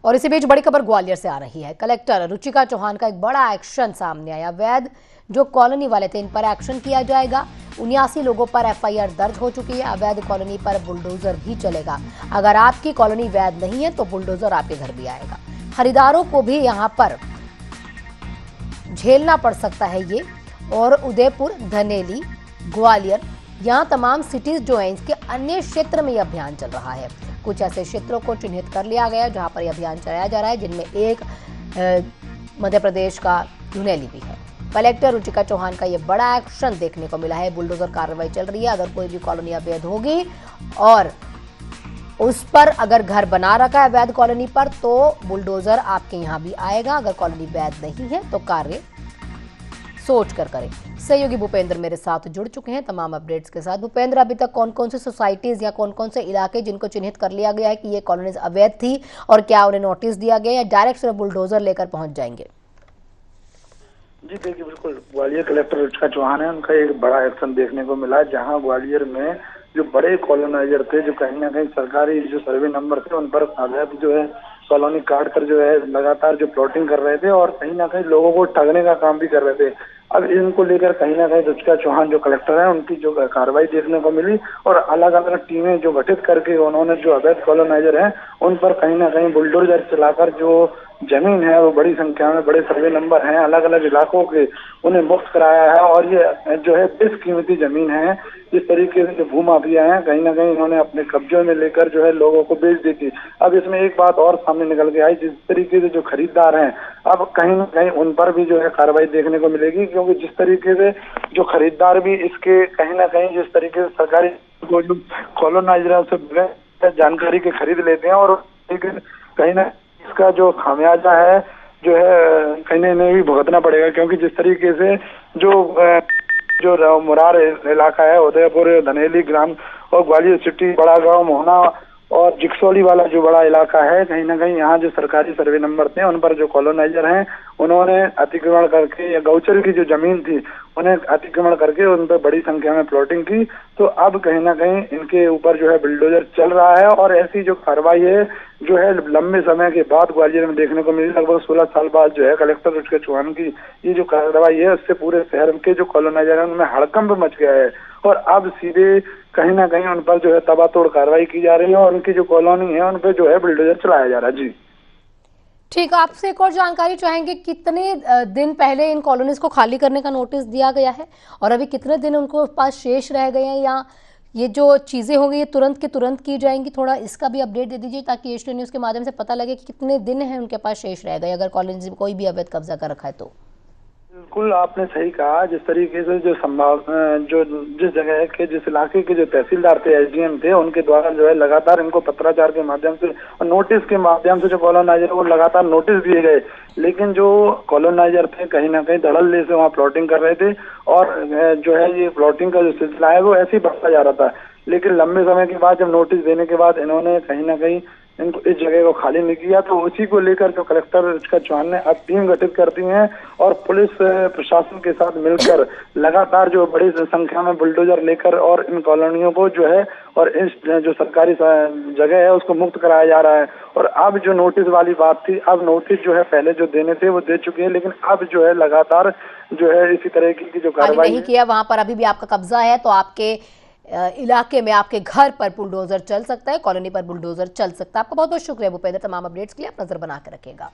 और इसी बीच बड़ी खबर ग्वालियर से आ रही है। कलेक्टर रुचिका चौहान का एक बड़ा एक्शन सामने आया। वैध जो कॉलोनी वाले थे इन पर एक्शन किया जाएगा। 79 लोगों पर एफआईआर दर्ज हो चुकी है। अवैध कॉलोनी पर बुलडोजर भी चलेगा। अगर आपकी कॉलोनी वैध नहीं है तो बुलडोजर आपके घर भी आएगा। खरीदारों को भी यहाँ पर झेलना पड़ सकता है ये। और उदयपुर, धनेली, ग्वालियर, यहाँ तमाम सिटीज जो हैं इसके अन्य क्षेत्र में यह अभियान चल रहा है। कुछ ऐसे क्षेत्रों को चिन्हित कर लिया गया जहां पर यह अभियान चलाया जा रहा है, जिनमें एक मध्य प्रदेश का धुनेली भी है। कलेक्टर रुचिका चौहान का यह बड़ा एक्शन देखने को मिला है। बुलडोजर कार्रवाई चल रही है। अगर कोई भी कॉलोनी अवैध होगी और उस पर अगर घर बना रखा है अवैध कॉलोनी पर, तो बुलडोजर आपके यहाँ भी आएगा। अगर कॉलोनी वैध नहीं है तो कार्य सोच कर करें। सहयोगी भूपेंद्र मेरे साथ जुड़ चुके हैं तमाम अपडेट्स के साथ। भूपेंद्र, अभी तक कौन कौन से सोसाइटीज या कौन कौन से इलाके जिनको चिन्हित कर लिया गया है कि ये कॉलोनीज अवैध थी, और क्या उन्हें नोटिस दिया गया या डायरेक्ट सिर्फ बुलडोजर लेकर पहुंच जाएंगे? जी देखिए, बिल्कुल ग्वालियर कलेक्टर रुचिका चौहान है, उनका एक बड़ा एक्शन देखने को मिला। जहां ग्वालियर में जो बड़े कॉलोनाइजर थे, जो कहीं ना कहीं सरकारी जो सर्वे नंबर थे उन पर अवैध जो है कॉलोनी काट कर जो है लगातार जो प्लॉटिंग कर रहे थे और कहीं ना कहीं लोगों को ठगने का काम भी कर रहे थे। अब इनको लेकर कहीं ना कहीं रुचिका चौहान जो कलेक्टर है उनकी जो कार्रवाई देखने को मिली और अलग अलग टीमें जो गठित करके उन्होंने जो अवैध कॉलोनाइजर है उन पर कहीं ना कहीं बुलडोजर चलाकर जो जमीन है वो बड़ी संख्या में बड़े सर्वे नंबर हैं अलग अलग इलाकों के, उन्हें मुक्त कराया है। और ये जो है बेशकीमती जमीन है, इस तरीके से जो भूमाफिया है कहीं ना कहीं इन्होंने अपने कब्जों में लेकर जो है लोगों को बेच दी थी। अब इसमें एक बात और सामने निकल के आई, जिस तरीके से जो खरीदार हैं अब कहीं ना कहीं उन पर भी जो है कार्रवाई देखने को मिलेगी, क्योंकि जिस तरीके से जो खरीदार भी इसके कहीं ना कहीं जिस तरीके से सरकारी कॉलोनाइजर से जानकारी के खरीद लेते हैं और कहीं ना इसका जो खामियाजा है जो है कहीं ना कहीं भी भुगतना पड़ेगा। क्योंकि जिस तरीके से जो मुरार इलाका है, उदयपुर, धनेली ग्राम और ग्वालियर सिटी, बड़ा गांव, मोहना और जिक्सोली वाला जो बड़ा इलाका है, कहीं ना कहीं यहाँ जो सरकारी सर्वे नंबर थे उन पर जो कॉलोनाइजर हैं उन्होंने अतिक्रमण करके या गौचर की जो जमीन थी उन्हें अतिक्रमण करके उन पर बड़ी संख्या में प्लॉटिंग की। तो अब कहीं ना कहीं इनके ऊपर जो है बुलडोजर चल रहा है और ऐसी जो कार्रवाई है जो है लंबे समय के बाद ग्वालियर में देखने को मिली। लगभग 16 साल बाद जो है कलेक्टर रुचिका चौहान की ये जो कार्रवाई है उससे पूरे शहर के जो कॉलोनाइजर है उनमें हड़कंप मच गया है और अब सीधे कहीं ना कहीं उन पर जो है तबातोड़ कार्रवाई की जा रही है और उनकी जो कॉलोनी है उन पर जो है बुलडोजर चलाया जा रहा है। जी ठीक, आपसे एक और जानकारी चाहेंगे, कितने दिन पहले इन कॉलोनीज को खाली करने का नोटिस दिया गया है और अभी कितने दिन उनको पास शेष रह गए हैं, या ये जो चीजें होंगी ये तुरंत के तुरंत की जाएंगी? थोड़ा इसका भी अपडेट दे दीजिए ताकि एच टी न्यूज के माध्यम से पता लगे कि कितने दिन है उनके पास शेष रह गए अगर कॉलोनी में कोई भी अवैध कब्जा कर रखा है तो। बिल्कुल आपने सही कहा। जिस तरीके से जो जो जिस जगह के जिस इलाके के जो तहसीलदार थे, एसडीएम थे, उनके द्वारा जो है लगातार इनको पत्राचार के माध्यम से और नोटिस के माध्यम से जो कॉलोनाइजर वो लगातार नोटिस दिए गए, लेकिन जो कॉलोनाइजर थे कहीं ना कहीं धड़ल्ले से वहाँ प्लॉटिंग कर रहे थे और जो है ये प्लॉटिंग का जो सिलसिला है वो ऐसे ही बढ़ता जा रहा था। लेकिन लंबे समय के बाद जब नोटिस देने के बाद इन्होंने कहीं ना कहीं इनको इस जगह को खाली नहीं किया, तो उसी को लेकर जो कलेक्टर रुचिका चौहान ने अब टीम गठित कर दी है और पुलिस प्रशासन के साथ मिलकर लगातार जो बड़ी संख्या में बुलडोजर लेकर और इन कॉलोनियों को जो है और इस जो सरकारी जगह है उसको मुक्त कराया जा रहा है। और अब जो नोटिस वाली बात थी, अब नोटिस जो है पहले जो देने थे वो दे चुके हैं, लेकिन अब जो है लगातार जो है इसी तरह की जो कार्रवाई नहीं किया वहां पर अभी भी आपका कब्जा है, तो आपके इलाके में आपके घर पर बुलडोजर चल सकता है, कॉलोनी पर बुलडोजर चल सकता है। आपका बहुत बहुत शुक्रिया भूपेंद्र, तमाम अपडेट्स के लिए आप नजर बना कर रखेगा।